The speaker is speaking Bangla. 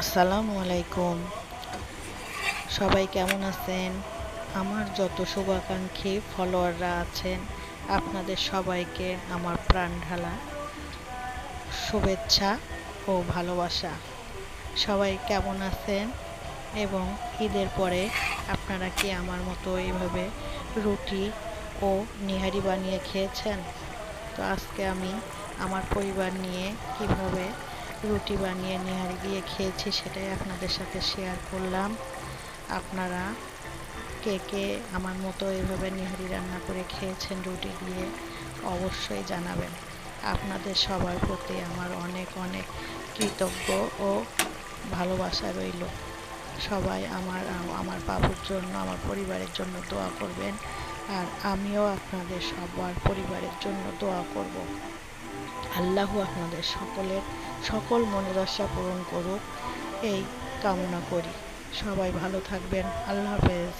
আসসালামু আলাইকুম। সবাই কেমন আছেন? আমার যত শুভাকাঙ্ক্ষী ফলোয়াররা আছেন, আপনাদের সবাইকে আমার প্রাণ ঢালা শুভেচ্ছা ও ভালোবাসা। সবাই কেমন আছেন? এবং ঈদের পরে আপনারা কি আমার মতো এইভাবে রুটি ও নিহারি বানিয়ে খেয়েছেন? তো আজকে আমি আমার পরিবার নিয়ে কিভাবে রুটি বানিয়ে নেহারি দিয়ে খেয়েছি সেটাই আপনাদের সাথে শেয়ার করলাম। আপনারা কে কে আমার মতো এভাবে নেহারি রান্না করে খেয়েছেন রুটি দিয়ে অবশ্যই জানাবেন। আপনাদের সবার প্রতি আমার অনেক অনেক কৃতজ্ঞ ও ভালোবাসা রইল। সবাই আমার বাবুর জন্য, আমার পরিবারের জন্য দোয়া করবেন, আর আমিও আপনাদের সবার পরিবারের জন্য দোয়া করব। আল্লাহ আপনাদের সকলের সকল মনের আশা পূরণ করুক, এই কামনা করি। সবাই ভালো থাকবেন। আল্লাহ হাফেজ।